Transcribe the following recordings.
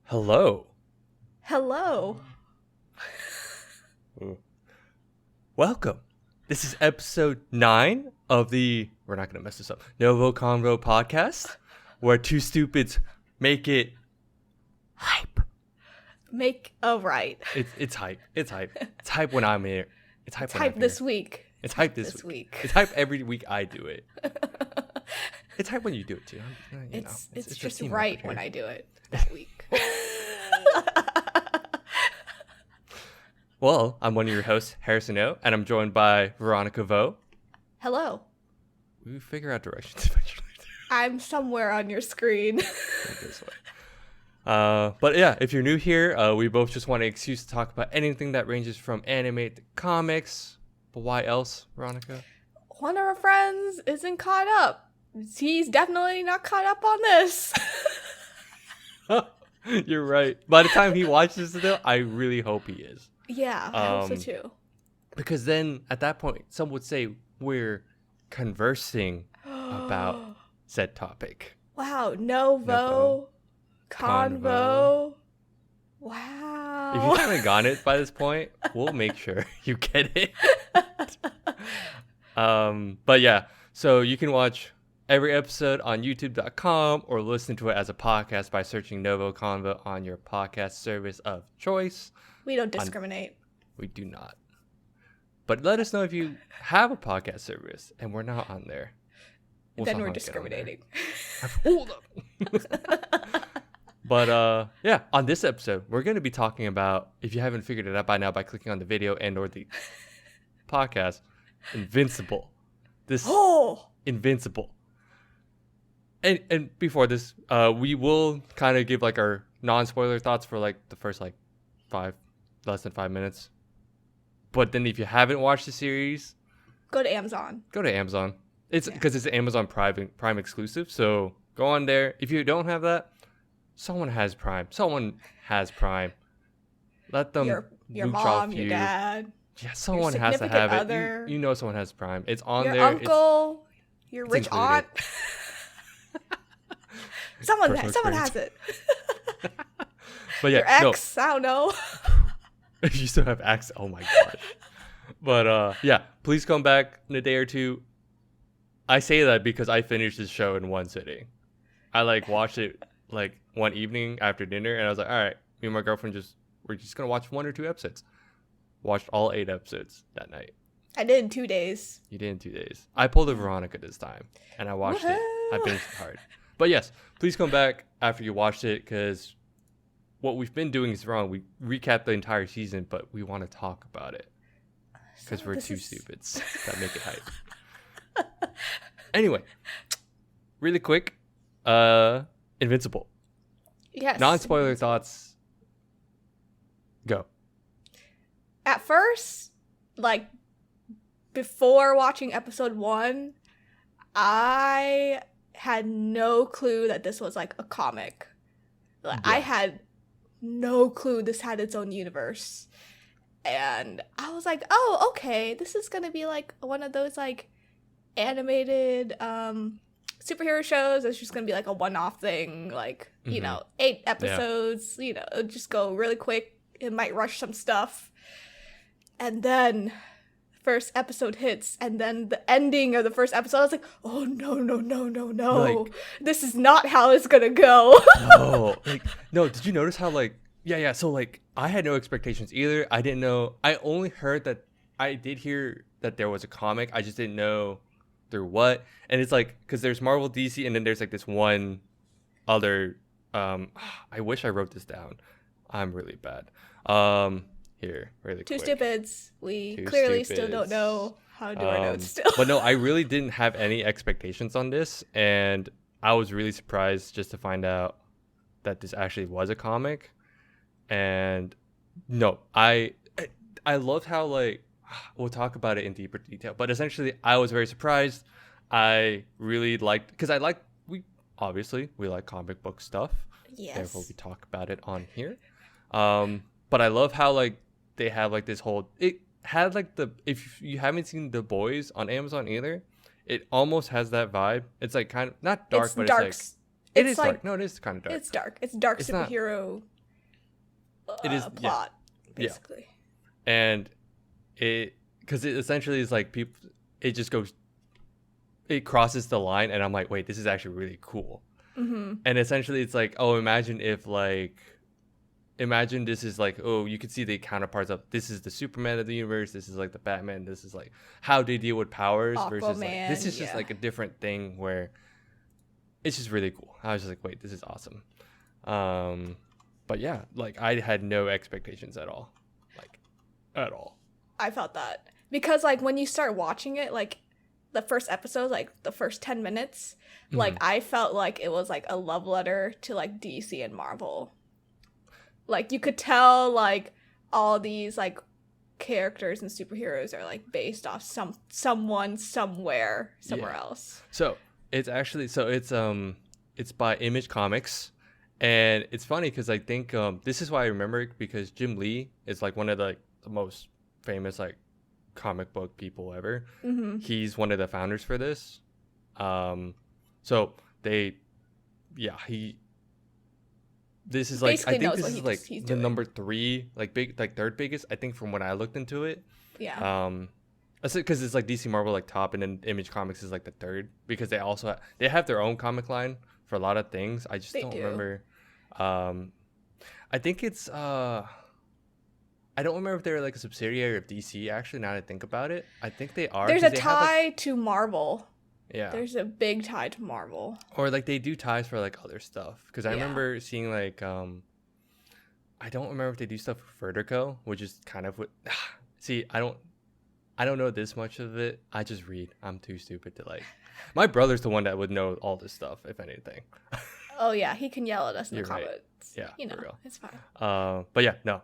Hello. Hello. Welcome. This is episode 9 of the, we're not going to mess this up, NgoVo Convo podcast, where two stupids make it hype. Right. It's hype. It's hype. It's hype when I'm here. It's hype when I'm here. This week. It's hype this week. It's hype every week I do it. It's hype when you do it too. It's just right when I do it that week. Well, I'm one of your hosts, Harrison O, and I'm joined by Veronica Vo. Hello. We figure out directions eventually. I'm somewhere on your screen. This way. But yeah, if you're new here, we both just want an excuse to talk about anything that ranges from anime to comics. But why else, Veronica? One of our friends isn't caught up. He's definitely not caught up on this. You're right. By the time he watches it, though, I really hope he is. Yeah, I hope so too. Because then, at that point, some would say we're conversing about said topic. Wow, NgoVo Convo. Wow. If you haven't gotten it by this point, we'll make sure you get it. But yeah, so you can watch every episode on youtube.com or listen to it as a podcast by searching NgoVo Convo on your podcast service of choice. We don't discriminate. We do not. But let us know if you have a podcast service and we're not on there. Then we're discriminating. Hold up. But yeah, on this episode, we're going to be talking about, if you haven't figured it out by now by clicking on the video and or the podcast, Invincible. Invincible. And before this, we will kind of give like our non-spoiler thoughts for like the first like less than 5 minutes. But then if you haven't watched the series, go to Amazon. It's because it's an Amazon Prime exclusive. So go on there. If you don't have that, someone has Prime. Let them your mom, your dad. Yeah, someone has to have other, it. You know someone has Prime. It's on your there. Your uncle, your rich included. aunt. someone has it. But yeah, your ex, I don't know. You still have access. Oh my gosh. But yeah, please come back in a day or two. I say that because I finished this show in one sitting. I like watched it like one evening after dinner, and I was like, all right, me and my girlfriend we're just gonna watch 1 or 2 episodes. Watched all 8 episodes that night. I did in 2 days. You did in 2 days. I pulled a Veronica this time, and I watched it. I finished it hard. But yes, please come back after you watched it, because what we've been doing is wrong. We recap the entire season, but we want to talk about it because we're two stupids that make it hype. Anyway, really quick, Invincible. Yes. Non-spoiler thoughts. Go. At first, like before watching episode 1, I had no clue that this was like a comic. Like, yeah. I had no clue this had its own universe. And I was like, oh, okay, this is gonna be like one of those like animated superhero shows. It's just gonna be like a one-off thing, like, you know, 8 episodes, you know, it'll just go really quick. It might rush some stuff. And then first episode hits, and then the ending of the first episode, I was like, oh no. Like, this is not how it's gonna go. No, did you notice how yeah, so like I had no expectations either. I didn't know. I only heard that. I did hear that there was a comic. I just didn't know through what. And it's like, because there's Marvel, DC, and then there's like this one other I wish I wrote this down. I'm really bad. Here, really quick. Two stupids. We clearly still don't know how to do our notes still. But no, I really didn't have any expectations on this, and I was really surprised just to find out that this actually was a comic. And no, I loved how, like, we'll talk about it in deeper detail, but essentially I was very surprised. I really liked, because we like comic book stuff. Yes. Therefore we talk about it on here. But I love how like they have like this whole, it had like if you haven't seen The Boys on Amazon either, it almost has that vibe. It's like kind of not dark, but dark. It is like, dark. No, it is kind of dark. It's dark. It's dark superhero it is plot, basically. Yeah. And because it essentially is like people, it just goes, it crosses the line, and I'm like, wait, this is actually really cool. Mm-hmm. And essentially, it's like, oh, imagine this is like, oh, you could see the counterparts of this is the Superman of the universe, this is like the Batman, this is like how they deal with powers versus like this is just like a different thing where it's just really cool. I was just like, wait, this is awesome. But yeah, like I had no expectations at all, like at all. I felt that because like when you start watching it, like the first episode, like the first 10 minutes, like I felt like it was like a love letter to like DC and Marvel. Like you could tell like all these like characters and superheroes are like based off someone somewhere else. So it's actually it's by Image Comics, and it's funny because I think this is why I remember it, because Jim Lee is like one of the most famous like comic book people ever. Mm-hmm. He's one of the founders for this. So they, this is like Basically I think knows this what is he's the doing. number 3, like big, like third biggest, I think, from when I looked into it. Yeah. Because it's like DC Marvel like top, and then Image Comics is like the third, because they also they have their own comic line for a lot of things. I just don't remember. I think it's I don't remember if they're like a subsidiary of DC. Actually, now that I think about it, I think they are. There's a tie to Marvel. Yeah. There's a big tie to Marvel. Or like they do ties for like other stuff. Because I remember seeing like I don't remember if they do stuff for Vertigo, which is kind of what. See, I don't know this much of it. I just read. I'm too stupid to like. My brother's the one that would know all this stuff, if anything. Oh yeah, he can yell at us in the comments. Right. Yeah, you know, for real. it's fine. But yeah, no.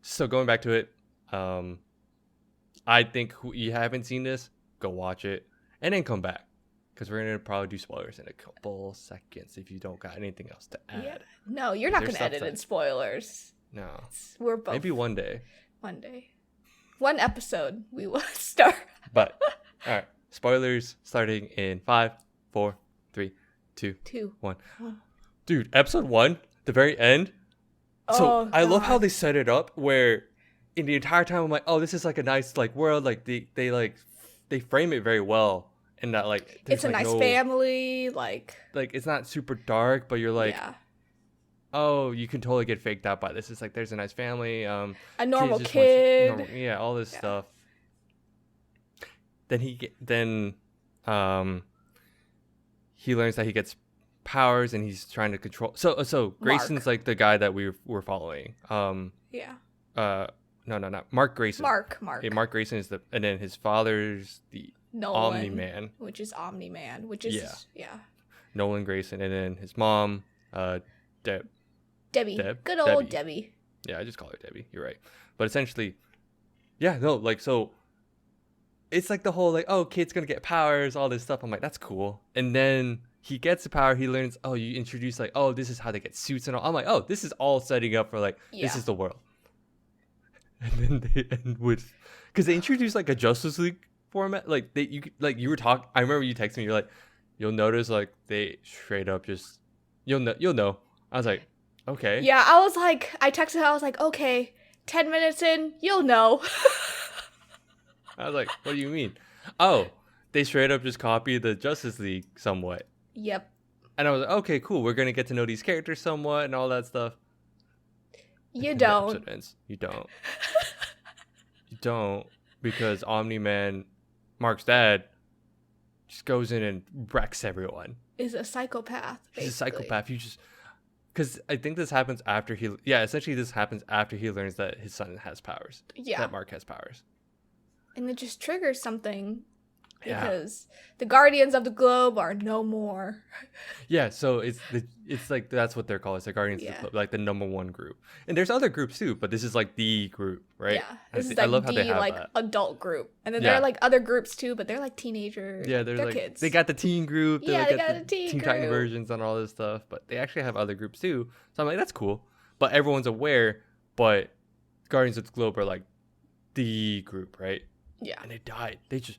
So going back to it, I think you haven't seen this, go watch it and then come back, because we're gonna probably do spoilers in a couple seconds if you don't got anything else to add. Yeah. No, you're not gonna edit in spoilers. No. We're both. Maybe one day. One day. One episode we will start. But all right, spoilers starting in 5, 4, 3, 2, 1. Dude, episode 1, the very end. So I love how they set it up, where in the entire time I'm like, oh, this is like a nice like world, like they frame it very well, and that like it's a nice family, like it's not super dark, but you're like, oh, you can totally get faked out by this. It's like there's a nice family, a normal kid, all this stuff. Then he learns that he gets powers, and he's trying to control. So Grayson's like the guy that we were following. No, not Mark Grayson. Mark. Yeah, Mark Grayson is and then his father's the Nolan, Omni Man, which is yeah. Nolan Grayson, and then his mom, Debbie. Good old Debbie. Yeah, I just call her Debbie. You're right. But essentially, so it's like the whole like, oh, kid's gonna get powers, all this stuff. I'm like, that's cool. And then he gets the power. He learns, oh, you introduce like, oh, this is how they get suits and all. I'm like, oh, this is all setting up for like, this is the world. And then they end with, because they introduce like a Justice League format. Like you were talking. I remember you texted me. You're like, you'll notice like they straight up just, you'll know. I was like, okay. Yeah, I texted her. I was like, okay, 10 minutes in, you'll know. I was like, what do you mean? Oh, they straight up just copied the Justice League somewhat. Yep. And I was like, okay, cool. We're going to get to know these characters somewhat and all that stuff. You don't. You don't. You don't. Because Omni-Man, Mark's dad, just goes in and wrecks everyone. Is a psychopath, basically. He's a psychopath. You just... Because I think this happens after he... Yeah, essentially this happens after he learns that his son has powers. Yeah. That Mark has powers. And it just triggers something. Because the Guardians of the Globe are no more. Yeah, so it's like that's what they're called. It's the Guardians of the Globe, like the number one group. And there's other groups too, but this is like the group, right? Yeah, this is like the adult group, and then there are like other groups too, but they're like teenagers. Yeah, they're like kids. They got the teen group. They got the Teen Titan versions and all this stuff, but they actually have other groups too. So I'm like, that's cool, but everyone's aware. But Guardians of the Globe are like the group, right? Yeah, and they died. They just.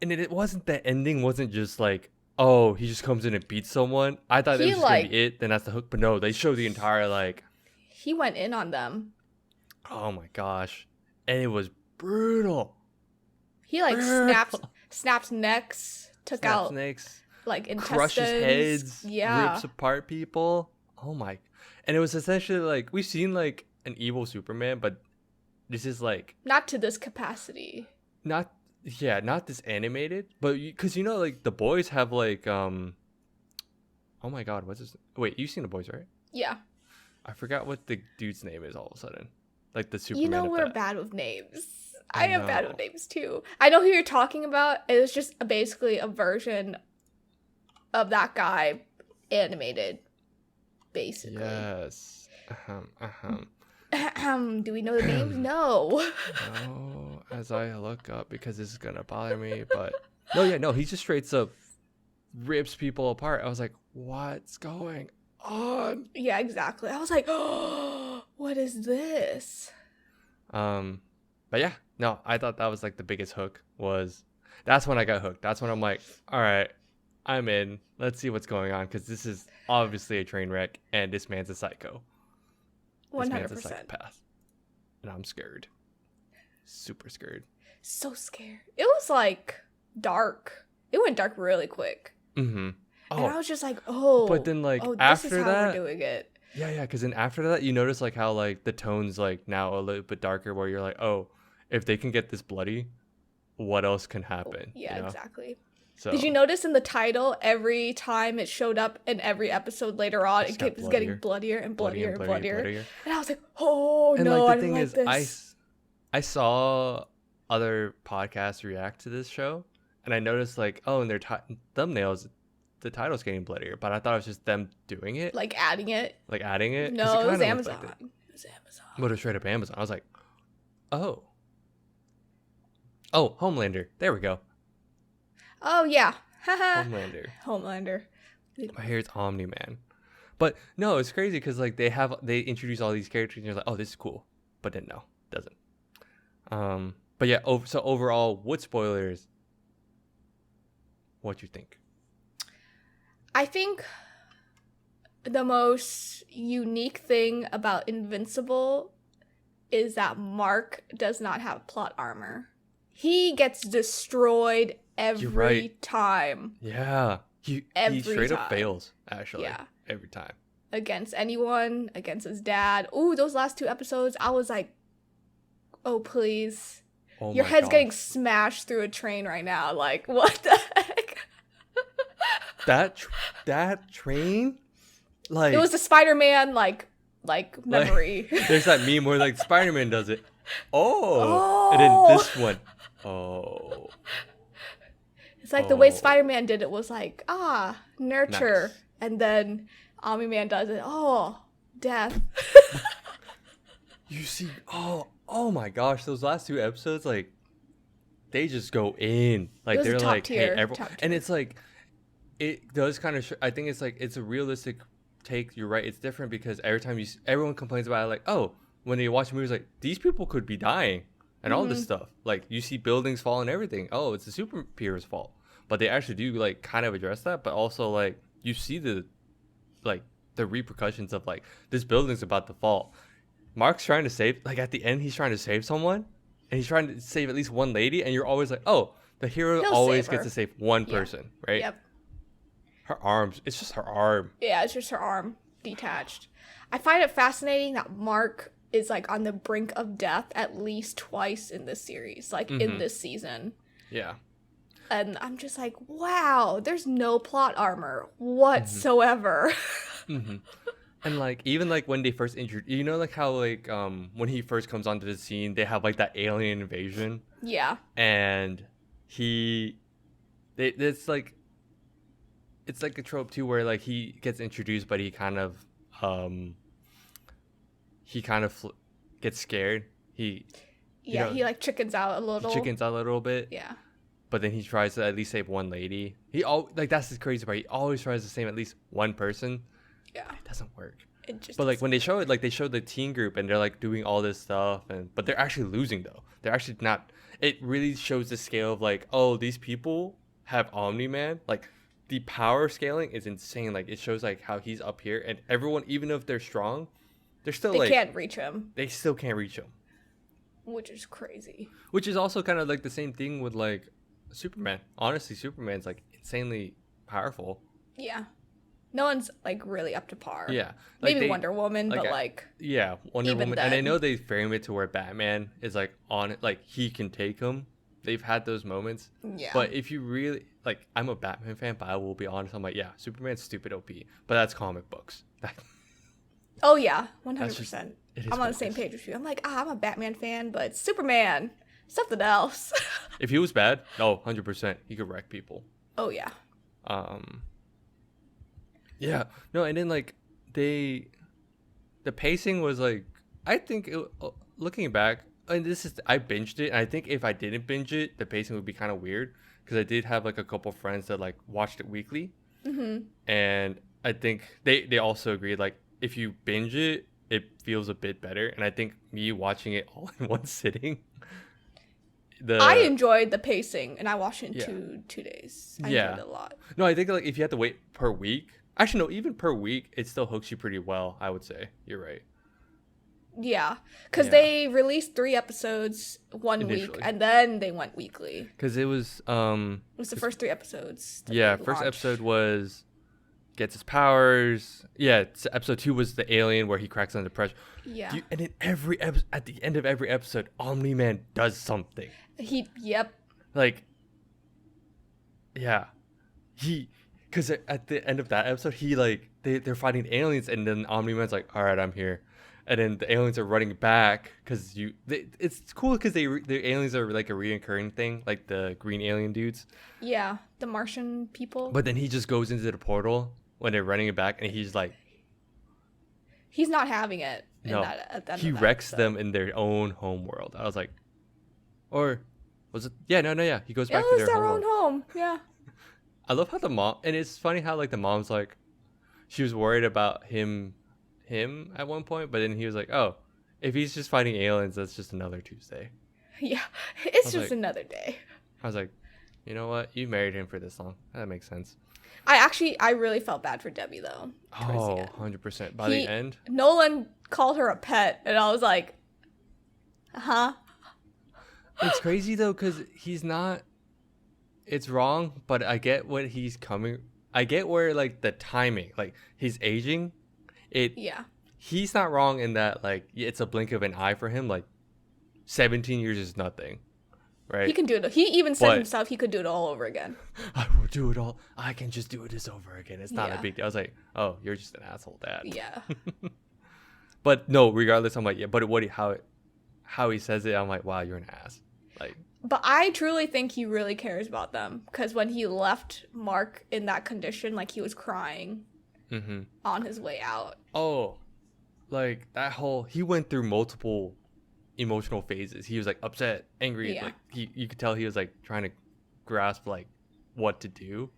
And it wasn't, the ending wasn't just like, oh, he just comes in and beats someone. I thought that was just gonna be it. Then that's the hook. But no, they show the entire like he went in on them. Oh my gosh. And it was brutal. He like Brutal. snaps necks, took Snap out snakes, like intestines. crushes heads, Yeah. rips apart people. Oh my. And it was essentially like, we've seen like an evil Superman, but this is like Not to this capacity. not this animated, but because you know like the boys have like oh my god, what's his, wait, you've seen the boys, right? Yeah. I forgot what the dude's name is all of a sudden, like the Superman. You know of we're that. bad with names. I I am bad know. with names too. I know who you're talking about. It was just basically a version of that guy animated, basically. Yes. Do we know the names? No. No, as I look up because this is gonna bother me, but no, he just straight up rips people apart. I was like, what's going on? Yeah, exactly. I was like, oh, what is this? But yeah, no, I thought that was like the biggest hook. That's when I got hooked. That's when I'm like, all right, I'm in. Let's see what's going on, because this is obviously a train wreck, and this man's a psycho. This man's a 100%. psychopath, and I'm scared, super scared. So scared. It was like dark. It went dark really quick. Mm-hmm. And I was just like, oh. But then like this after is how that, we're doing it. yeah, because then after that, you notice like how like the tone's like now a little bit darker, where you're like, oh, if they can get this bloody, what else can happen? Yeah, you know? exactly. So Did you notice in the title, every time it showed up in every episode later on, it kept getting bloodier and bloodier and bloodier. And I was like, oh and no, like, I didn't like this. I saw other podcasts react to this show, and I noticed like, oh, in their thumbnails, the title's getting bloodier, but I thought it was just them doing it, Like adding it. like adding it. No, it was kinda Amazon. looked like that. It was Amazon. But it was straight up Amazon. I was like, oh, Homelander. There we go. Oh yeah. Haha. Homelander. Homelander. My hair is Omni Man. But no, it's crazy because like they introduce all these characters and you're like, oh, this is cool. But then no, it doesn't. But yeah, so overall, with spoilers, what you think? I think the most unique thing about Invincible is that Mark does not have plot armor. He gets destroyed every time. Yeah. He straight up fails, actually. Yeah. Every time. Against anyone, against his dad. Ooh, those last 2 episodes, I was like, oh, please. Oh Your my head's gosh. getting smashed through a train right now. Like, what the heck? That train? Like, it was the Spider-Man, like memory. There's that meme where like Spider-Man does it. Oh. And then this one. Oh. It's like the way Spider-Man did it was like, nurture. Nice. And then Omni-Man does it. Oh, death. You see, oh my gosh, those last 2 episodes, like, they just go in. Like, they're top like, tier, hey, everyone. top tier. And it's like, it does kind of, I think it's like, it's a realistic take. You're right. It's different because every time everyone complains about it, like, oh, when they watch movies, like, these people could be dying and all this stuff. Like, you see buildings fall and everything. Oh, it's the superhero's fault. But they actually do, like, kind of address that. But also, like, you see the repercussions of, like, this building's about to fall. Mark's trying to save, like, at the end, he's trying to save someone. And he's trying to save at least one lady. And you're always like, oh, the hero He'll always save gets her. to save one person, right? Yep. Her arms. It's just her arm. Yeah, it's just her arm detached. I find it fascinating that Mark is, like, on the brink of death at least twice in this series. Like, in this season. Yeah. And I'm just like, wow, there's no plot armor whatsoever. And like even like when they first introduce, you know, like how like when he first comes onto the scene, they have like that alien invasion. Yeah. And it's like a trope too, where like he gets introduced, but he kind of gets scared. He like chickens out a little. Bit. Yeah. But then he tries to at least save one lady. That's the crazy part. He always tries to save at least one person. Yeah. It doesn't work. It But like when they show it, like they show the teen group and they're like doing all this stuff, but they're actually losing though. They're actually not. It really shows the scale of like, oh, these people have Omni-Man. Like the power scaling is insane. Like it shows like how he's up here, and everyone, even if they're strong, they're still they like can't reach him, they still can't reach him. which is crazy. Which is also kind of like the same thing with like Superman. Honestly, Superman's like insanely powerful. Yeah. No one's like really up to par. Yeah, like Maybe they, Wonder Woman, like but I- like yeah, Wonder even Woman, and I then. know they frame it to where Batman is like on it, like he can take him. They've had those moments, yeah. but if you really like, I'm a Batman fan, but I will be honest, I'm like, yeah, Superman's stupid OP, but that's comic books. Oh yeah, That's just 100%. it is I'm on what the it same is. page with you. I'm like, I'm a Batman fan, but Superman, something else. If he was bad, no, 100%, he could wreck people. Oh yeah. Um, yeah, no, and then like the pacing was like, I think looking back, and I binged it, and I think if I didn't binge it, the pacing would be kind of weird because I did have like a couple friends that like watched it weekly, and I think they also agreed like if you binge it, it feels a bit better, and I think me watching it all in one sitting, I enjoyed the pacing, and I watched it in Yeah. 2 days. I Yeah. enjoyed it a lot. No, I think like if you have to wait per week, actually no, even per week, it still hooks you pretty well. I would say you're right. Yeah, because Yeah. they released 3 episodes one week, Initially. and then they went weekly. Because it was It was the first 3 episodes. that yeah, they first launched. episode was gets his powers. Yeah, episode 2 was the alien where he cracks under pressure. Yeah. And in every at the end of every episode, Omni Man does something. Yep. Like, yeah, because at the end of that episode, he like they're fighting aliens, and then Omni Man's like, all right, I'm here. And then the aliens are running back because it's cool because the aliens are like a reoccurring thing, like the green alien dudes. Yeah, the Martian people. But then he just goes into the portal when they're running it back, and he's like, He's not having it. no, At the end he of that wrecks episode. them in their own home world. I was like, or was it? Yeah, no, yeah. He goes Yeah, back it to was their their home own world. home. Yeah. I love how the mom, and it's funny how like the mom's like, she was worried about him at one point, but then he was like, oh, if he's just fighting aliens, that's just another Tuesday. Yeah. It's was just like- another day. I was like, you know what? You married him for this long. That makes sense. I really felt bad for Debbie though. towards the Oh, end. 100%. By the end, Nolan called her a pet, and I was like, huh? it's crazy though, because he's not, it's wrong, but I get what he's coming. I get where like the timing, like he's aging. Yeah. He's not wrong in that like it's a blink of an eye for him. Like 17 years is nothing, right? He can do it. He even said But- himself he could do it all over again. I will do it all. I can just do this over again. It's not a Yeah. big deal. I was like, oh, you're just an asshole, dad. Yeah. But no, regardless, I'm like, yeah. But how he says it, I'm like, wow, you're an ass. Like, But I truly think he really cares about them, because when he left Mark in that condition, like he was crying on his way out. oh, like that whole he went through multiple emotional phases. He was like upset, angry. Yeah. Like you could tell he was like trying to grasp like what to do,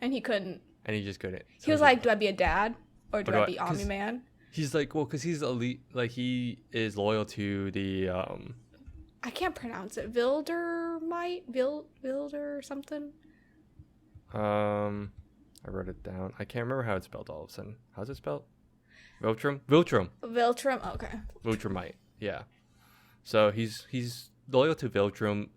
And he couldn't. and he just couldn't. So He was like, do I be a dad? Or do Or do I I- be 'cause- Omni-Man? he's like, well, because he's elite. Like he is loyal to the I can't pronounce it. Vilder or something? I wrote it down. I can't remember how it's spelled all of a sudden. How's it spelled? Viltrum? Viltrum. Viltrum? Okay. Viltrumite. Yeah. So he's loyal to Viltrum.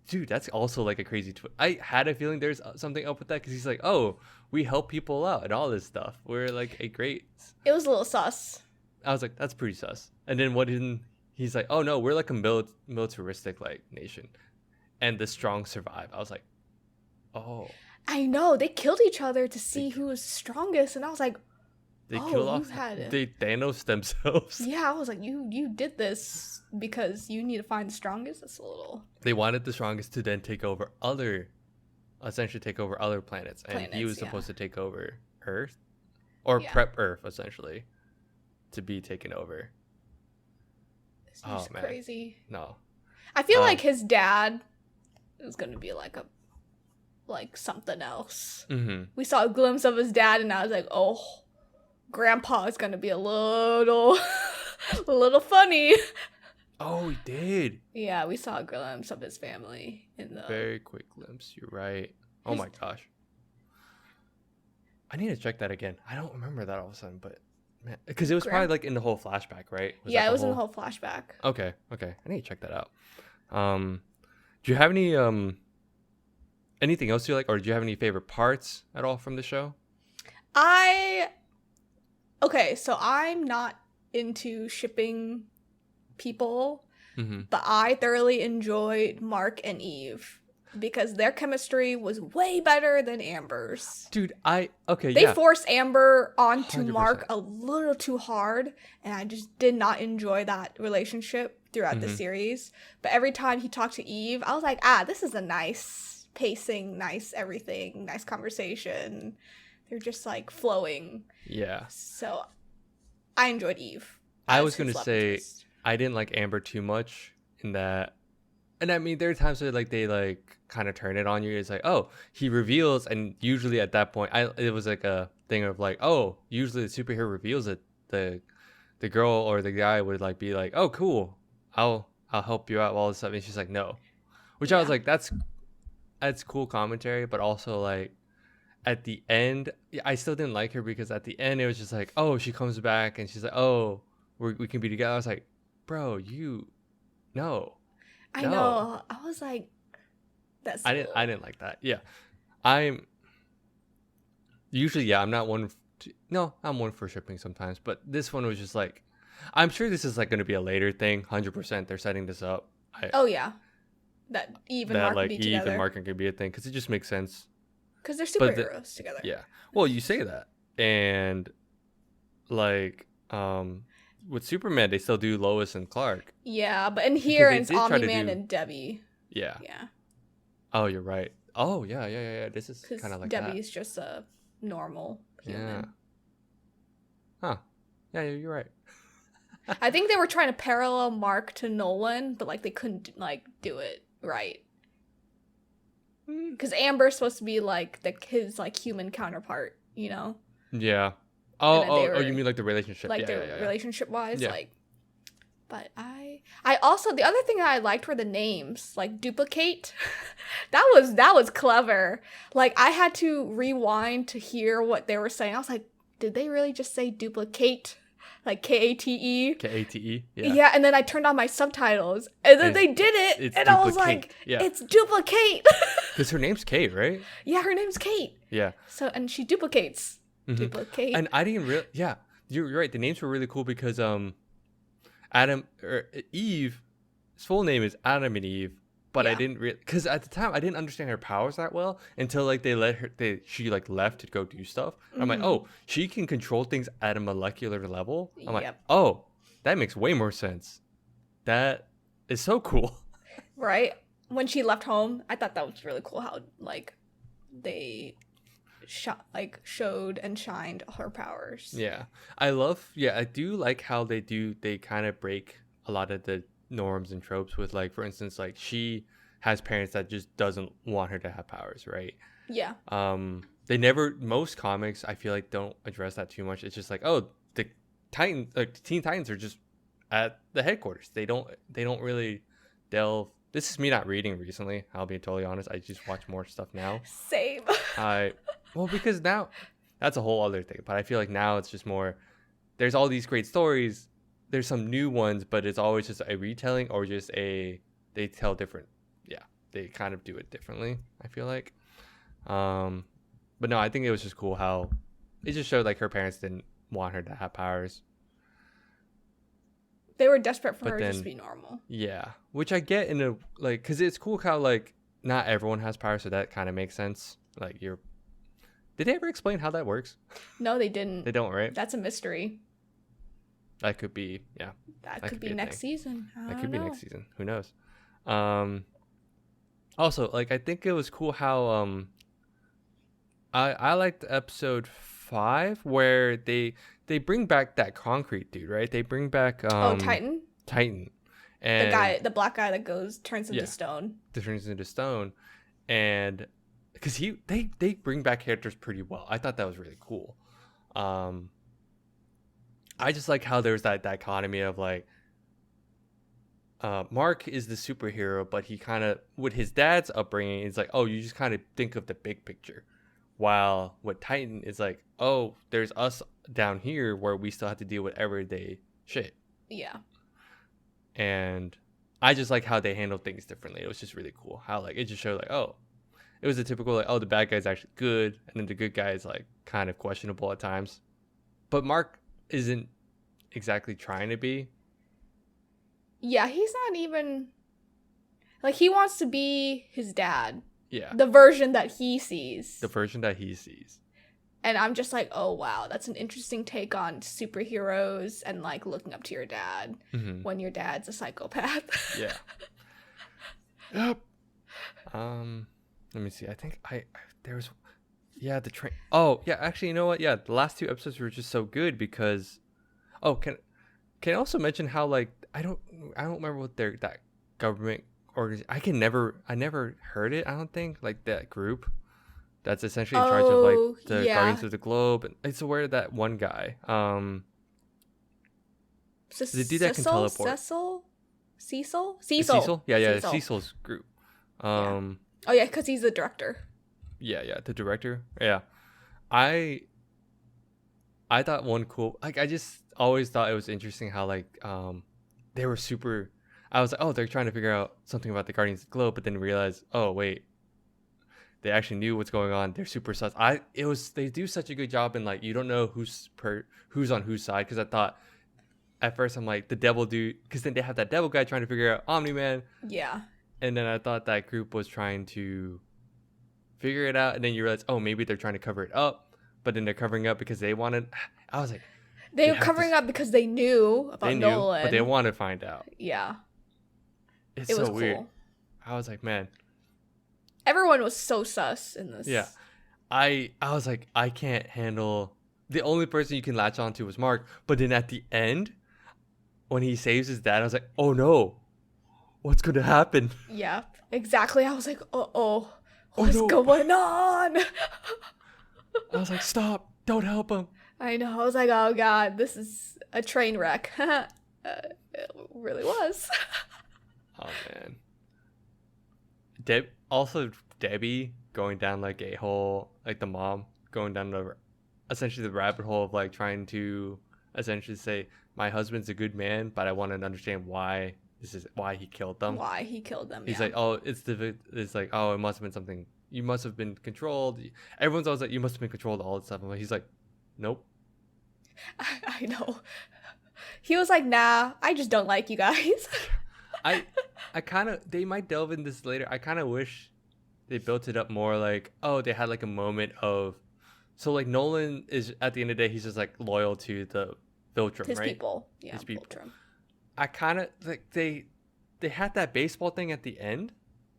Dude, that's also like a crazy twist. I had a feeling there's something up with that because he's like, oh, we help people out and all this stuff. We're like a great. It was a little sus. I was like, that's pretty sus. And then what didn't he's like, oh no, we're like a militaristic like nation, and the strong survive. I was like, oh, I know. They killed each other to see who was strongest. And I was like, they Oh, killed you off. had it. They Thanos themselves. yeah, I was like, you did this because you need to find the strongest? That's a little... They wanted the strongest to then essentially take over other planets, and he Planets, was yeah. supposed to take over Earth, or Yeah. prep Earth essentially, to be taken over. It's Oh, just man. crazy. No, I feel Um, like his dad is going to be like something else. We saw a glimpse of his dad, and I was like, oh, grandpa is going to be a little funny. Oh, he did. Yeah, we saw a glimpse of his family in the... Very quick glimpse. You're right. Oh my gosh. I need to check that again. I don't remember that all of a sudden, but Because it was probably like in the whole flashback, right? Yeah, it was in the whole flashback. Okay. I need to check that out. Do you have any anything else you like, or do you have any favorite parts at all from the show? Okay, so I'm not into shipping people, but I thoroughly enjoyed Mark and Eve because their chemistry was way better than Amber's. Dude, They forced Amber onto 100%. Mark a little too hard, and I just did not enjoy that relationship throughout the series. But every time he talked to Eve, I was like, this is a nice pacing, nice everything, nice conversation. They're just like flowing. Yeah. So I enjoyed Eve. I was going to say I didn't like Amber too much in that. And I mean, there are times where like they like kind of turn it on you. It's like, oh, he reveals. And usually at that point, it was like a thing of like, oh, usually the superhero reveals it. The girl or the guy would like be like, oh, cool. I'll help you out, all this stuff. And she's like, no. Which I was like, that's cool commentary. But also like, at the end, I still didn't like her because at the end it was just like, oh, she comes back and she's like, oh, we can be together. I was like, bro, no. I know. I was like, I didn't like that. Yeah, I'm usually I'm not one. I'm one for shipping sometimes, but this one was just like, I'm sure this is like going to be a later thing. 100%, they're setting this up. That Eve and Mark can be together. Eve and Mark can be a thing because it just makes sense. Because they're superheroes together. Yeah. Well, you say that. And, like, with Superman, they still do Lois and Clark. Yeah, but in here, it's Omni-Man and Debbie. Yeah. Yeah. Oh, you're right. Oh, yeah. This is kind of like Debbie's just a normal human. Yeah. Huh. Yeah, you're right. I think they were trying to parallel Mark to Nolan, but, like, they couldn't, like, do it right. Because Amber's supposed to be like his like human counterpart, you know? Yeah. Oh, you mean like the relationship? Like relationship wise, like. But I also, the other thing that I liked were the names, like Duplicate. that was clever. Like I had to rewind to hear what they were saying. I was like, did they really just say duplicate? Like Kate? Kate, yeah. Yeah, and then I turned on my subtitles, and then they did it, and I was like, it's Duplicate. Because her name's Kate, right? Yeah, her name's Kate. Yeah. So, and she duplicates. Duplicate. And I didn't really, you're right. The names were really cool because Eve's full name is Adam and Eve, but I didn't really, because at the time I didn't understand her powers that well until like she like left to go do stuff. I'm like, oh, she can control things at a molecular level. I'm like, oh, that makes way more sense. That is so cool. Right? When she left home, I thought that was really cool how like they showed and shined her powers. Yeah. I do like how they kind of break a lot of the norms and tropes with like, for instance, like she has parents that just doesn't want her to have powers, right? Yeah. Most comics I feel like don't address that too much. It's just like, oh, the Teen Titans are just at the headquarters. They don't really delve. This is me not reading recently, I'll be totally honest. I just watch more stuff now. Same. Because now that's a whole other thing, but I feel like now it's just more, there's all these great stories, there's some new ones, but it's always just a retelling or just they tell different. Yeah, they kind of do it differently, I feel like. But no, I think it was just cool how it just showed like her parents didn't want her to have powers. They were desperate for her to just be normal. Yeah, which I get in a like, because it's cool how like not everyone has powers, so that kind of makes sense. Like did they ever explain how that works? No, they didn't. They don't, right? That's a mystery. That could be, yeah. That could be next season. That could be next season. Who knows? Also, like I think it was cool how I liked episode 5 where they bring back that concrete dude, right? They bring back Titan. And the black guy that turns into stone. Turns into stone, and because they bring back characters pretty well. I thought that was really cool. I just like how there's that dichotomy of like Mark is the superhero, but he kind of, with his dad's upbringing, it's like, oh, you just kind of think of the big picture, While with Titan, it's like, oh, there's us down here where we still have to deal with everyday shit. Yeah. And I just like how they handle things differently. It was just really cool how like it just showed like, oh, it was a typical like, oh, the bad guy's actually good, and then the good guy is like kind of questionable at times. But Mark isn't exactly trying to be. Yeah, he's not even like he wants to be his dad. Yeah. The version that he sees. The version that he sees. And I'm just like, oh wow, that's an interesting take on superheroes and like looking up to your dad when your dad's a psychopath. Yeah. Yep. Let me see. I think there was, yeah, the train. Oh yeah, actually, you know what? Yeah, the last 2 episodes were just so good because, oh, can I also mention how like I don't remember what that government organization. I never heard it. I don't think like that group that's essentially in charge of like the Guardians of the Globe. And it's where that one guy, the dude that can teleport. Cecil? Yeah, Cecil's group. Oh yeah, because he's the director. Yeah, the director. Yeah, I thought one cool. Like I just always thought it was interesting how like they were super. I was like, oh, they're trying to figure out something about the Guardians of the Globe, but then realized, oh wait, they actually knew what's going on. They're super sus. They do such a good job in like you don't know who's on whose side, because I thought at first I'm like the devil dude, because then they have that devil guy trying to figure out Omni Man. Yeah. And then I thought that group was trying to figure it out, and then you realize, oh, maybe they're trying to cover it up, but then they're covering up because they wanted. I was like, they were covering up because they knew about Nolan, but they want to find out. Yeah. It was so weird. Cool. I was like, man. Everyone was so sus in this. Yeah. I was like, I can't handle. The only person you can latch onto was Mark, but then at the end, when he saves his dad, I was like, oh no. What's going to happen? Yeah, exactly. I was like, what's going on? I was like, stop. Don't help him. I know. I was like, oh, God, this is a train wreck. It really was. Oh, man. Debbie going down like a hole, like the mom going down essentially the rabbit hole of like trying to essentially say, my husband's a good man, but I want to understand why. This is why he killed them. He's like, oh, it's like, oh, it must have been something. You must have been controlled. Everyone's always like, you must have been controlled, all that stuff. And he's like, nope. I know. He was like, nah, I just don't like you guys. I kind of, they might delve in this later. I kind of wish they built it up more like, oh, they had like a moment of, so like Nolan is at the end of the day, he's just like loyal to the Viltrum, his right? People. Yeah, his people. Viltrum. I kind of like they had that baseball thing at the end,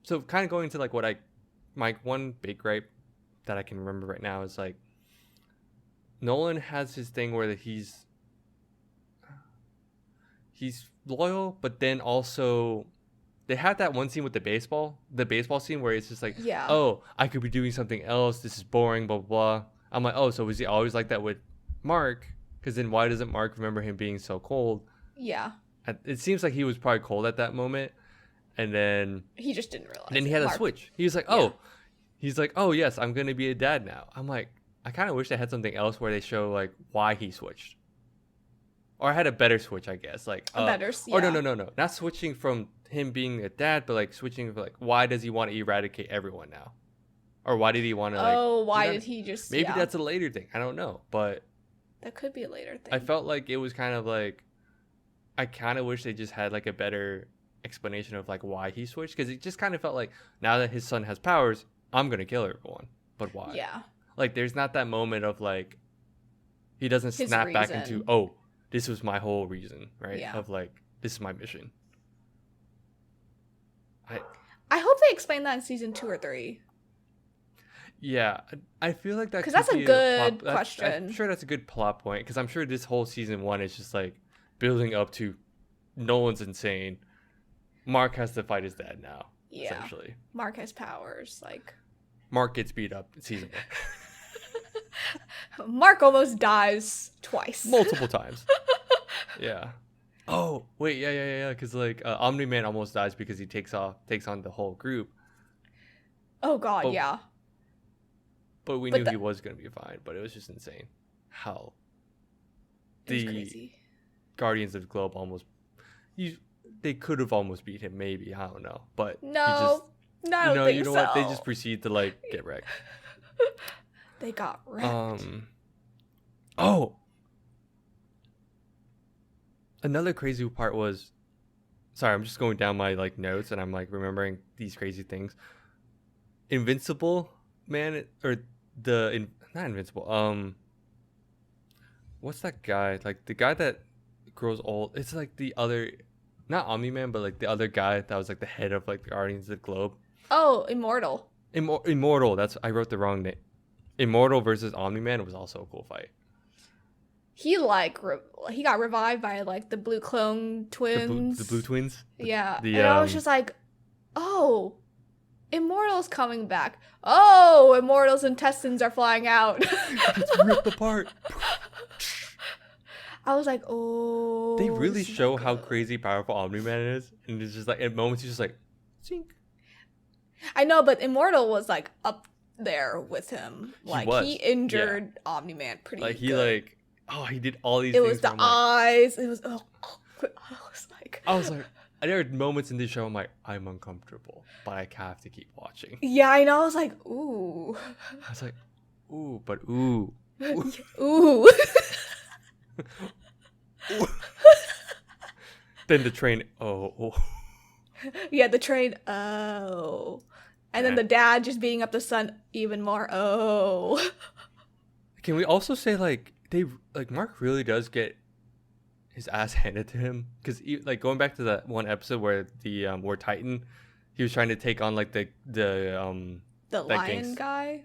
so kind of going to like my one big gripe that I can remember right now is like Nolan has his thing where he's loyal, but then also they had that one scene with the baseball scene where it's just like, oh, I could be doing something else. This is boring, blah blah blah. I'm like, oh, so was he always like that with Mark? Because then why doesn't Mark remember him being so cold? Yeah. It seems like he was probably cold at that moment, and then he just didn't realize. Then he had a switch. He was like, "Oh, he's like, oh yes, I'm gonna be a dad now." I'm like, I kind of wish they had something else where they show like why he switched, or had a better switch, I guess. Like better. Yeah. Or no, not switching from him being a dad, but like switching for like why does he want to eradicate everyone now, or why did he want to? Oh, why did he just? Maybe that's a later thing. I don't know, but that could be a later thing. I felt like it was kind of like. I kind of wish they just had like a better explanation of like why he switched, because it just kind of felt like now that his son has powers, I'm gonna kill everyone. But why? Yeah. Like there's not that moment of like he doesn't snap back into, oh, this was my whole reason, right? Yeah. Of like this is my mission. I hope they explain that in season 2 or 3. Yeah, I feel like that because that's a good question. I'm sure that's a good plot point, because I'm sure this whole season 1 is just like building up to Nolan's insane. Mark has to fight his dad now. Yeah. Essentially. Mark has powers. Like Mark gets beat up in season 1. Mark almost dies twice. Multiple times. Yeah. Oh, wait, yeah. Because like Omni Man almost dies because he takes on the whole group. Oh God, yeah. but we knew he was gonna be fine. But it was just insane how It's crazy. Guardians of the Globe they could have almost beat him, maybe, I don't know, but No, I don't think so. What, they just proceed to like get wrecked. They got wrecked. Oh, another crazy part was, sorry, I'm just going down my like notes and I'm like remembering these crazy things. Invincible man, or not Invincible, what's that guy, like the guy that grows old? It's like the other, not Omni Man, but like the other guy that was like the head of like the Guardians of the Globe. Oh, Immortal. Immortal. I wrote the wrong name. Immortal versus Omni Man was also a cool fight. He he got revived by like the blue clone twins. The blue twins. Yeah, and I was just like, oh, Immortal's coming back. Oh, Immortal's intestines are flying out. It's ripped apart. I was like, oh. They really show how crazy powerful Omni Man is, and it's just like at moments he's just like, zink. I know, but Immortal was like up there with him. Like he injured Omni Man pretty. Like he good. he did all these. It things was the eyes. It was. I was like. There are moments in this show I'm like, I'm uncomfortable, but I have to keep watching. Yeah, I know. I was like, ooh. I was like, ooh, but ooh. Ooh. Then the train. Oh. Yeah, the train. Oh. And then the dad just beating up the son even more. Oh. Can we also say like Mark really does get his ass handed to him, because like going back to that one episode where the War Titan, he was trying to take on like the lion guy.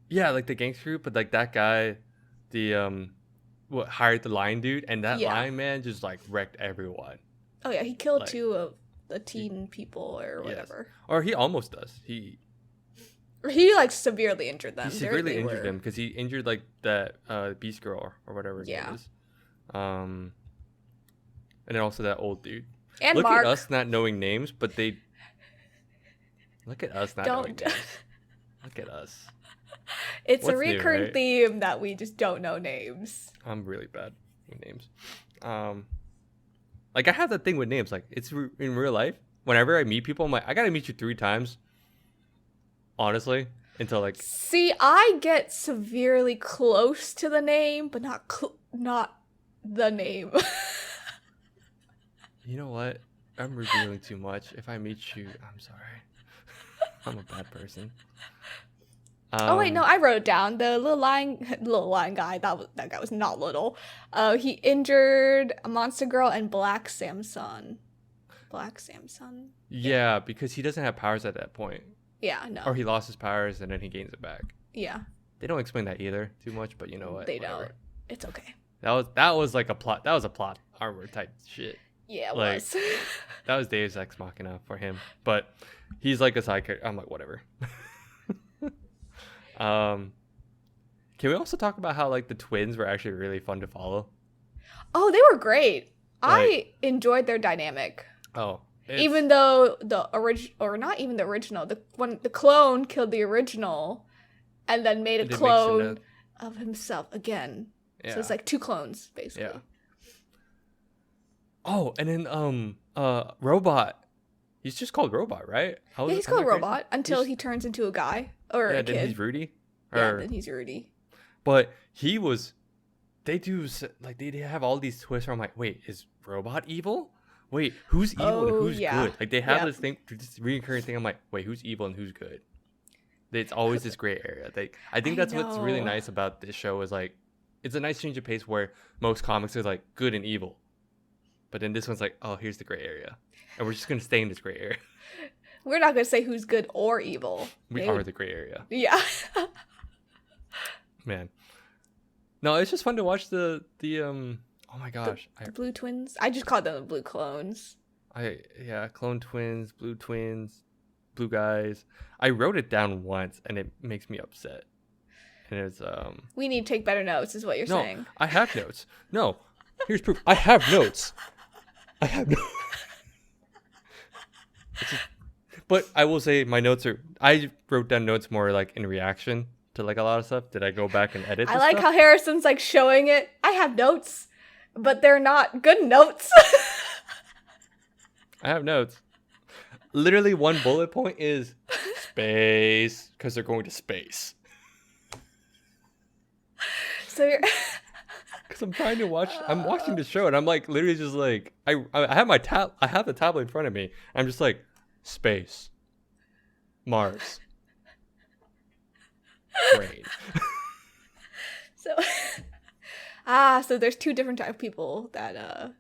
Yeah, like the gangster group, but like that guy, hired the lion dude, and that lion man just like wrecked everyone. Oh yeah, he killed two of the teen people or whatever. Yes. Or he almost does. He like severely injured them. He severely injured them because he injured like that Beast Girl or whatever his name is. And then also that old dude. And look Mark. at us not knowing names, but they look at us not knowing names. Look at us. It's What's a recurring theme that we just don't know names. I'm really bad with names. Like I have that thing with names. Like it's in real life. Whenever I meet people, I'm like, I gotta meet you 3 times. Honestly, until like. See, I get severely close to the name, but not the name. You know what? I'm revealing too much. If I meet you, I'm sorry. I'm a bad person. Oh wait, no, I wrote it down. The little lion guy. That guy was not little. He injured a Monster Girl and Black Samson. Yeah, because he doesn't have powers at that point. Yeah, no. Or he lost his powers and then he gains it back. Yeah. They don't explain that either too much, but you know what? They don't. It's okay. That was like a plot. That was a plot armor type shit. Yeah, it like, was. That was Deus Ex Machina for him, but he's like a side character. I'm like, whatever. Can we also talk about how like the twins were actually really fun to follow? Oh, they were great. I enjoyed their dynamic. Oh. Even though the original, or not even the original, the clone killed the original and then made a clone of himself again. Yeah. So it's like 2 clones, basically. Yeah. Oh, and then Robot. He's just called Robot, right? Yeah, he's called Robot until he turns into a guy or a kid. Then he's Rudy. Then he's Rudy. But they have all these twists where I'm like, wait, is Robot evil? Wait, who's evil and who's good? Like they have this recurring thing. I'm like, wait, who's evil and who's good? It's always this gray area. I think that's what's really nice about this show is like, it's a nice change of pace where most comics are like good and evil, but then this one's like, oh, here's the gray area, and we're just gonna stay in this gray area. We're not gonna say who's good or evil. We are the gray area. Yeah. Man, no, it's just fun to watch the oh my gosh, the blue twins. I just called them the blue clones. Clone twins, blue guys. I wrote it down once and it makes me upset. And it's we need to take better notes, is what you're saying. I have notes. No, here's proof. I have notes. But I will say my notes I wrote down notes more like in reaction to like a lot of stuff. Did I go back and edit? I like how Harrison's like showing it. I have notes, but they're not good notes. I have notes. Literally, one bullet point is space because they're going to space. So you're. Because I'm trying to watch. I'm watching the show, and I'm like literally just like I have my I have the tablet in front of me. I'm just like space, Mars, brain. So there's two different type of people that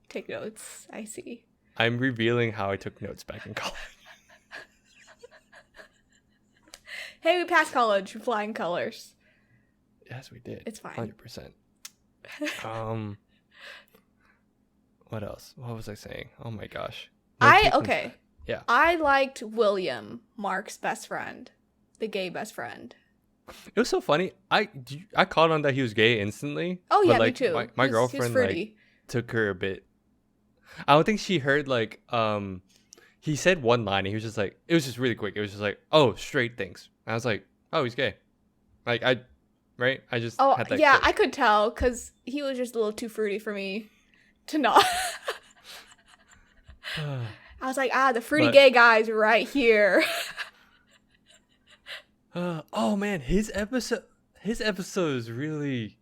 take notes. I see. I'm revealing how I took notes back in college. Hey, we passed college. We're flying colors. Yes, we did. It's fine. 100%. What else? What was I saying? Oh my gosh. Yeah. I liked William, Mark's best friend, the gay best friend. It was so funny. I caught on that he was gay instantly. Oh yeah, but, like, me too. My girlfriend like took her a bit. I don't think she heard like he said one line and he was just like, it was just really quick. It was just like, oh, straight things. And I was like, oh, he's gay. Like I just had that yeah, click. I could tell because he was just a little too fruity for me to not. I was like, the fruity gay guy's right here. Oh man, his episode is really.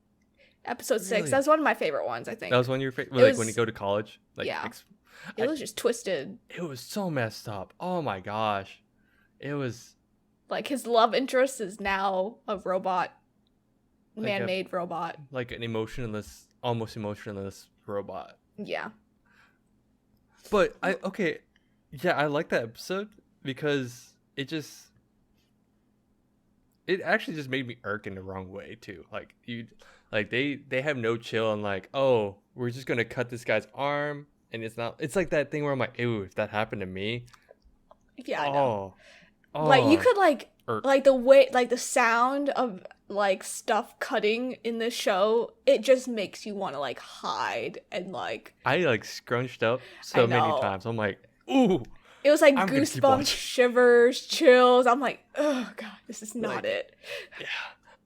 Episode 6. That was one of my favorite ones, I think. That was one of your favorite. Like when you go to college. Like, yeah. It was just twisted. It was so messed up. Oh my gosh, it was. Like his love interest is now a robot, like man-made robot. Like an almost emotionless robot. Yeah. But I like that episode because it actually just made me irk in the wrong way too. Like they have no chill and like, oh, we're just gonna cut this guy's arm and it's like that thing where I'm like, ew, if that happened to me. Yeah, I know. Oh, like you could like the way, like the sound of like stuff cutting in the show, it just makes you want to like hide and like. I like scrunched up so many times. I'm like, ooh. It was like goosebumps, shivers, chills. I'm like, oh god, this is not it. Yeah,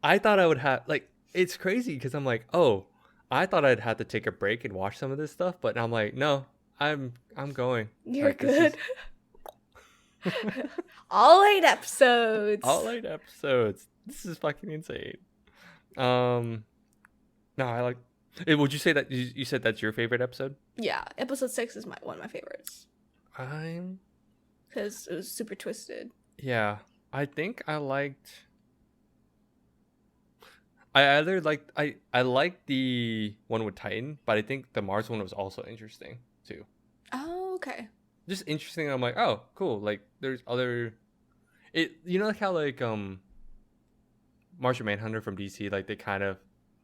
I thought I would have like. It's crazy because I'm like, oh, I thought I'd have to take a break and watch some of this stuff, but I'm like, no, I'm going. You're like, good. All 8 episodes. All 8 episodes. This is fucking insane. No, I like. Would you say that you said that's your favorite episode? Yeah, episode 6 is one of my favorites. Because it was super twisted. Yeah, I think I liked. I liked the one with Titan, but I think the Mars one was also interesting too. Oh, okay. Just interesting. I'm like, oh, cool. Like, there's other. Like how like Martian Manhunter from DC, like they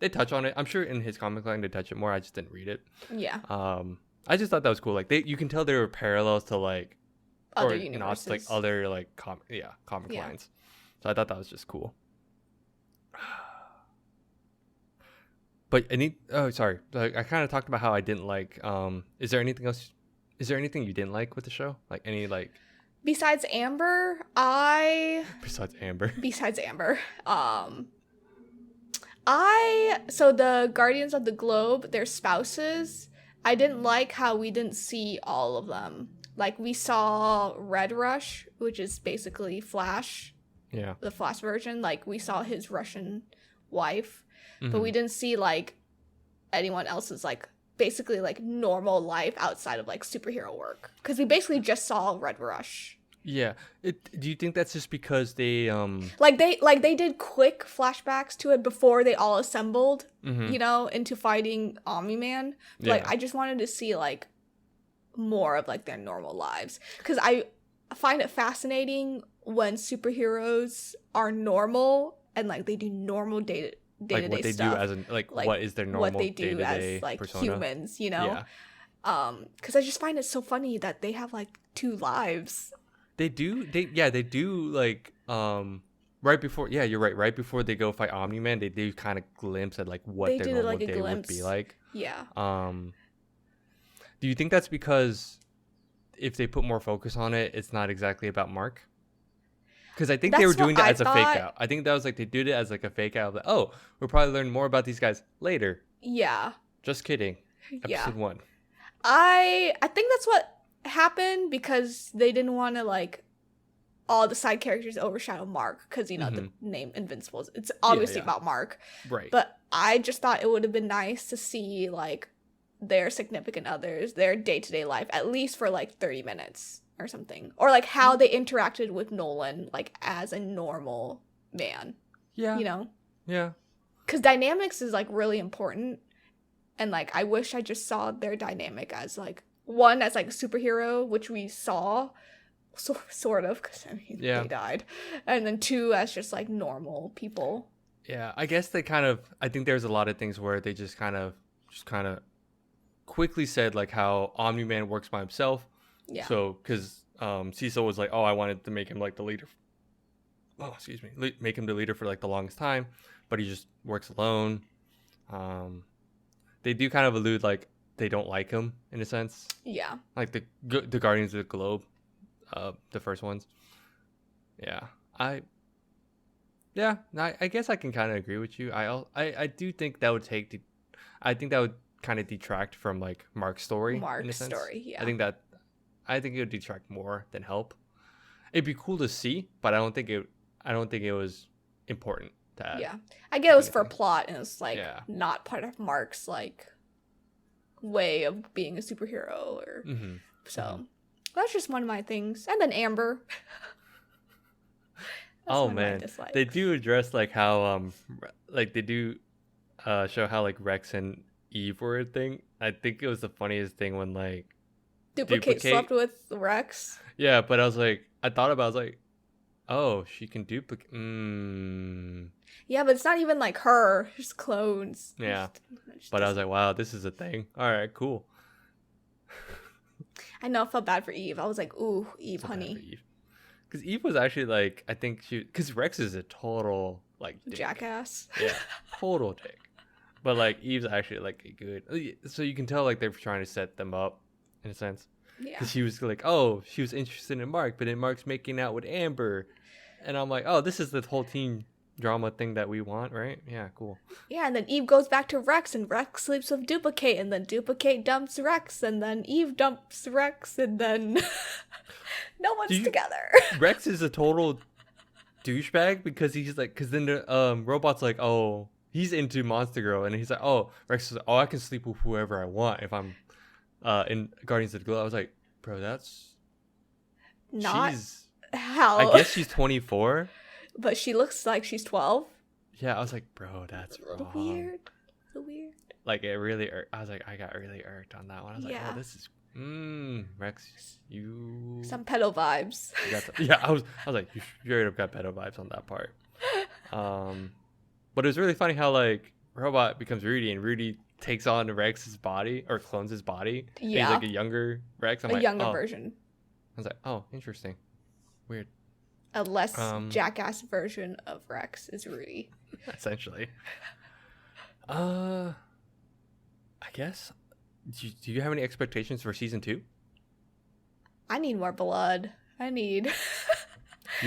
touch on it. I'm sure in his comic line they touch it more. I just didn't read it. Yeah. I just thought that was cool. Like you can tell there were parallels to like other universes, like other like comic lines. So I thought that was just cool. But sorry. Like I kind of talked about how I didn't like. Is there anything else? Is there anything you didn't like with the show? Like any like. Besides Amber, Besides Amber. So the Guardians of the Globe, their spouses, I didn't like how we didn't see all of them. Like we saw Red Rush, which is basically Flash. Yeah. The Flash version. Like we saw his Russian wife, but we didn't see like anyone else's like basically like normal life outside of like superhero work, because we basically just saw Red Rush. Yeah. Do you think that's just because they they did quick flashbacks to it before they all assembled, into fighting Omni-Man? Like I just wanted to see like more of like their normal lives, because I find it fascinating when superheroes are normal and like they do normal day-to-day like what they stuff. do as in like what is their normal what they do day-to-day as like persona? humans, because I just find it so funny that they have like 2 lives. They do like right before, you're right, right before they go fight Omni-Man, they do kind of glimpse at like what their normal like day would be like. Yeah. Do you think that's because if they put more focus on it, it's not exactly about Mark? Because I think they were That's what doing that I as a fake thought. out. I think that was like they did it as like a fake out. Like, oh, we'll probably learn more about these guys later. Yeah. Just kidding. Yeah. Episode 1. I think that's what happened because they didn't want to like all the side characters overshadow Mark because the name Invincible. It's obviously about Mark. Right. But I just thought it would have been nice to see like their significant others, their day-to-day life, at least for like 30 minutes or something. Or like how they interacted with Nolan like as a normal man. Yeah. You know? Yeah. Because dynamics is like really important. And like I wish I just saw their dynamic as like one as like a superhero, which we saw sort of, because I mean they died, and then 2 as just like normal people. Yeah, I guess they kind of. I think there's a lot of things where they just kind of quickly said like how Omni Man works by himself. Yeah. So because Cecil was like, oh, I wanted to make him like the leader. Oh, excuse me, make him the leader for like the longest time, but he just works alone. They do kind of allude like they don't like him in a sense. Yeah. Like the Guardians of the Globe, the first ones. Yeah, I guess I can kind of agree with you. I do think that would I think that would kind of detract from like Mark's story. Mark's story, yeah. I think it would detract more than help. It'd be cool to see, but I don't think it was important to add. Yeah, I get it was for plot, and it's like not part of Mark's like way of being a superhero, or so. That's just one of my things. And then Amber. Oh man, they do address like how like they do show how like Rex and Eve were a thing. I think it was the funniest thing when like Duplicate slept with Rex. Yeah, but I was like, oh, she can duplicate. Yeah, but it's not even like her, just clones. Yeah, but I was like, wow, this is a thing. All right, cool. I know, I felt bad for Eve. I was like, ooh, Eve, honey. Because Eve was actually like, I think because Rex is a total like dick. Jackass. Yeah, total dick. But like Eve's actually like a good. So you can tell like they're trying to set them up in a sense. Yeah. Because she was like, oh, she was interested in Mark, but then Mark's making out with Amber, and I'm like, oh, this is the whole teen drama thing that we want, right? Yeah, cool. Yeah, and then Eve goes back to Rex, and Rex sleeps with Duplicate, and then Duplicate dumps Rex, and then Eve dumps Rex, and then no one's together. Rex is a total douchebag because he's like, because then the robot's like, oh, he's into Monster Girl, and he's like, oh, Rex is like, oh, I can sleep with whoever I want if I'm in Guardians of the Globe. I was like, bro, that's not how. I guess she's 24. But she looks like she's 12. Yeah, I was like, bro, that's wrong. Weird. Like, it really I was like, I got really irked on that one. I was like, oh, this is, Rex, you... Some pedo vibes. Yeah, I was like, you straight up got pedo vibes on that part. But it was really funny how, like, Robot becomes Rudy, and Rudy takes on Rex's body, or clones his body. Yeah. And he's like a younger Rex. I'm younger version. I was like, oh, interesting. Weird. A less jackass version of Rex is Rudy. Essentially. I guess. Do you have any expectations for season 2? I need more blood. You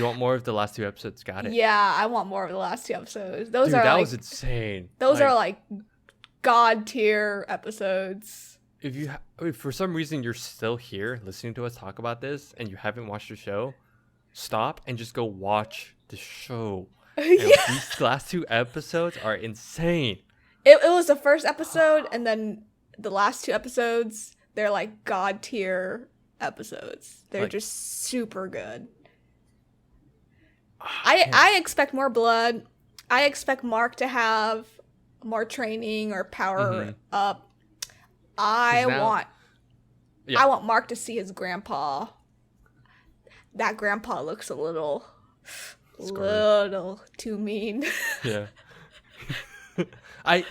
want more of the last 2 episodes? Got it. Yeah, I want more of the last 2 episodes. Those Dude, are that like, was insane. Those are like god tier episodes. If for some reason you're still here listening to us talk about this and you haven't watched the show, stop and just go watch the show. These last 2 episodes are insane. It was the first episode, and then the last 2 episodes, they're like god tier episodes. They're like, just super good. I expect more blood. I expect Mark to have more training or power up. I want Mark to see his grandpa. That grandpa looks a little too mean. Yeah. I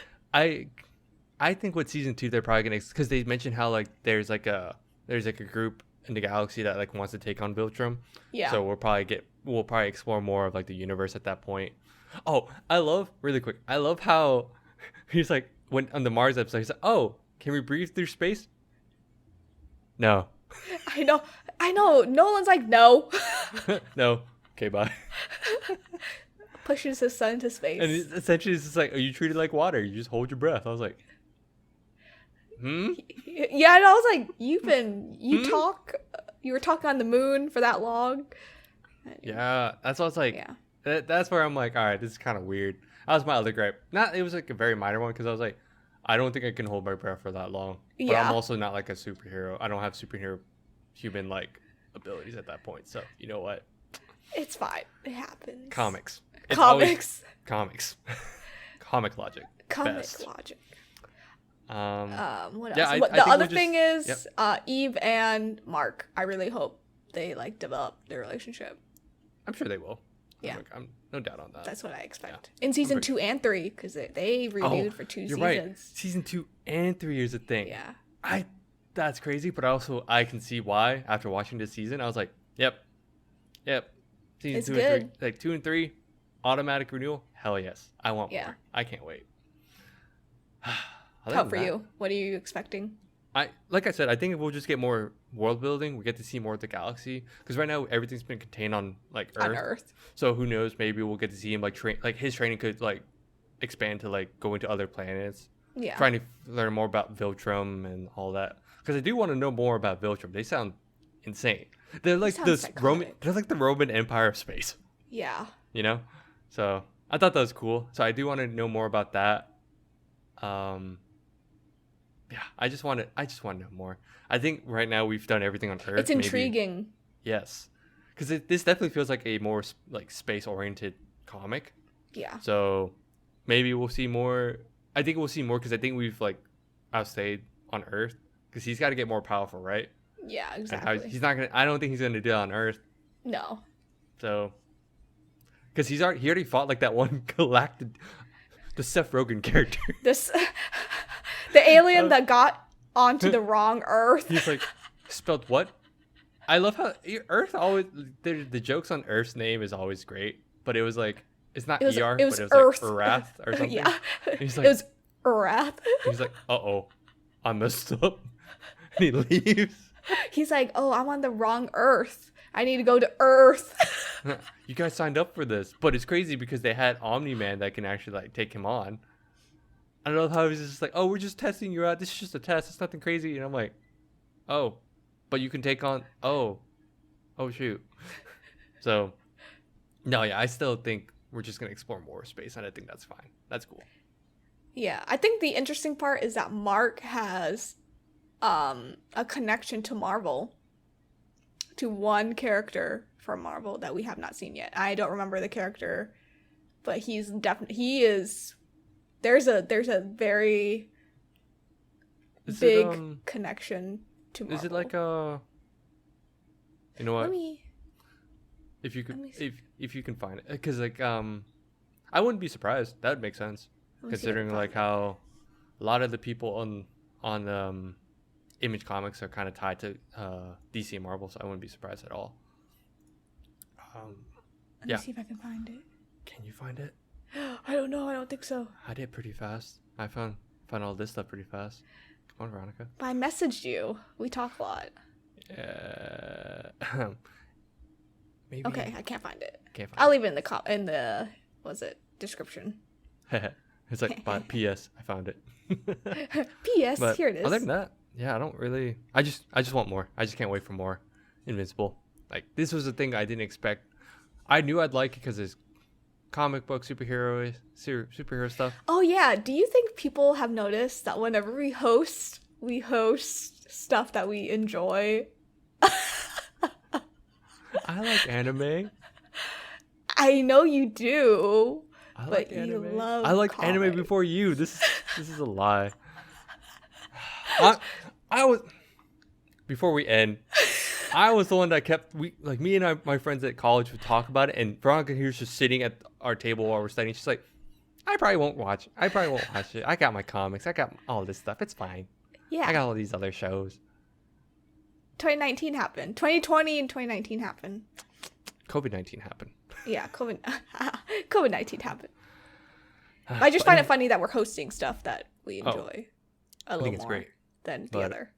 think with season 2 they're probably gonna, because they mentioned how like there's like a group in the galaxy that like wants to take on Viltrum. Yeah. So we'll probably explore more of like the universe at that point. Oh, I love how he's like, when on the Mars episode he's like, oh, can we breathe through space? No. I know. Nolan's like, no. No. Okay, bye. Pushes his son into space. And essentially, it's just like, are you treated like water? You just hold your breath. I was like, Yeah, and I was like, you were talking on the moon for that long. Yeah, that's what I was like. Yeah. That's where I'm like, all right, this is kind of weird. That was my other gripe. It was like a very minor one because I was like, I don't think I can hold my breath for that long. But Yeah. I'm also not like a superhero. I don't have superhero human like abilities at that point. So you know what? It's fine. It happens. Comics. Comics. Comic logic. Comic Best. logic. Yeah, What else? I The think other we'll thing just- is Eve and Mark. I really hope they like develop their relationship. I'm sure they will. Yeah. I'm no doubt on that. That's what I expect. In season 2 and 3, because they renewed for 2 you're seasons. right. Season 2 and 3 is a thing. Yeah. That's crazy, but I can see why after watching this season. I was like, yep. Season It's 2 good. and 3, like 2 and 3, automatic renewal. Hell yes, I want Yeah. more. I can't wait. Other How than for that, you? What are you expecting? Like I said, I think we'll just get more world building. We get to see more of the galaxy because right now everything's been contained on like Earth. On Earth. So who knows? Maybe we'll get to see him like train. Like his training could like expand to like go into other planets. Yeah. Trying to learn more about Viltrum and all that because I do want to know more about Viltrum. They sound insane. They're like sound this Roman. psychotic. They're like the Roman Empire of space. Yeah. You know. So I thought that was cool. So I do want to know more about that. Yeah, I just want to know more. I think right now we've done everything on Earth. It's intriguing. Yes, because this definitely feels like a more like space-oriented comic. Yeah. So maybe we'll see more. I think we'll see more because I think we've like outstayed on Earth because he's got to get more powerful, right? Yeah, And exactly. he's not gonna. I don't think he's gonna do it on Earth. No. So because he already fought like that one galactic, the Seth Rogen character. This the alien that got onto the wrong Earth. He's like, spelled what? I love how Earth always the jokes on Earth's name is always great, but it was like it's not It was ER, Earth. but it was like Erath or something. Yeah. He's It like, was Wrath. he's like, uh-oh, I messed up, and he leaves. He's like, "Oh, I'm on the wrong Earth. I need to go to Earth." You guys signed up for this, but it's crazy because they had Omni Man that can actually like take him on. I love how he's just like, oh, we're just testing you out. This is just a test. It's nothing crazy. And I'm like, oh, but you can take on. Oh shoot. So, no, yeah, I still think we're just gonna explore more space, and I think that's fine. That's cool. Yeah, I think the interesting part is that Mark has a connection to Marvel, to one character from Marvel that we have not seen yet. I don't remember the character, but he's definitely there's a very Is big it, connection to Marvel. is it like a? You know what? Let me If you let could, me see. if you can find it, because like I wouldn't be surprised. That would make sense Let me see if I considering can like find how a lot of the people on Image Comics are kind of tied to DC and Marvel, so I wouldn't be surprised at all. Let yeah. me see if I can find it. Can you find it? I don't know. I don't think so. I did pretty fast. I found all this stuff pretty fast. Come on, Veronica. But I messaged you. We talk a lot. Maybe. Okay, I can't find it. Can't I'll find leave it in the description. it. It's like, but P.S. I found it. P.S. But Here it is. other than that, yeah, I don't really. I just want more. I just can't wait for more Invincible. Like this was a thing I didn't expect. I knew I'd like it because it's comic book superhero stuff. Oh yeah, do you think people have noticed that whenever we host stuff that we enjoy? I like anime. I know you do, I but like you anime. love I like anime comics. before you. This is a lie. I was before we end. I was the one that kept me and my friends at college would talk about it, and Veronica here's just sitting at our table while we're studying. She's like, I probably won't watch it. I got my comics. I got all this stuff. It's fine. Yeah. I got all these other shows. 2019 happened. 2020 and 2019 happened. COVID-19 happened. Yeah, COVID-19 happened. I just find it funny that we're hosting stuff that we enjoy a little think it's more great, than the but other.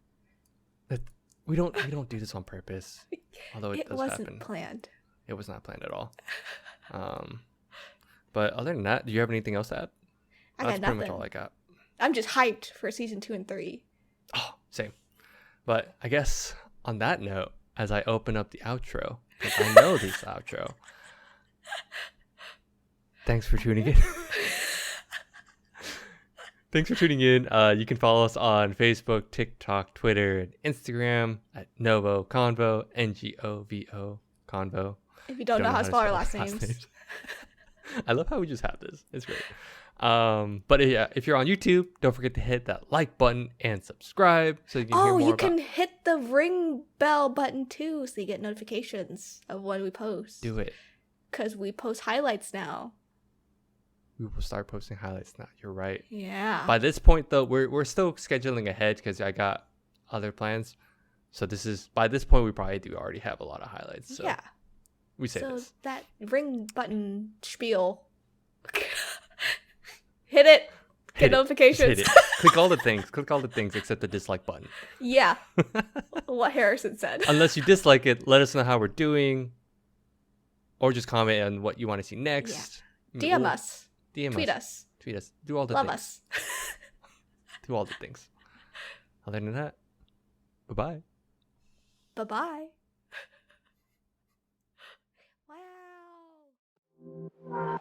We don't do this on purpose. Although it It does wasn't happen. planned. It was not planned at all. But other than that, do you have anything else to add? I That's got pretty nothing. much all I got. I'm just hyped for season 2 and 3. Oh, same. But I guess on that note, as I open up the outro, because I know this outro. Thanks for tuning in. Thanks for tuning in. You can follow us on Facebook, TikTok, Twitter, and Instagram at NgoVo Convo, NgoVo Convo. If you don't know how to spell our last names. I love how we just have this. It's great. But yeah, if you're on YouTube, don't forget to hit that like button and subscribe so you can hear more you can hit the ring bell button too so you get notifications of when we post. Do it. Because we post highlights now. We will start posting highlights now. You're right. Yeah. By this point, though, we're still scheduling ahead because I got other plans. So by this point, we probably do already have a lot of highlights. So yeah. We say so this. That ring button spiel. Hit it. Get notifications. Hit it. Click all the things except the dislike button. Yeah. What Harrison said. Unless you dislike it, let us know how we're doing. Or just comment on what you want to see next. Yeah. DM us. Tweet us. Do all the Love things. us. Do all the things. Other than that, bye-bye. Bye-bye. Wow.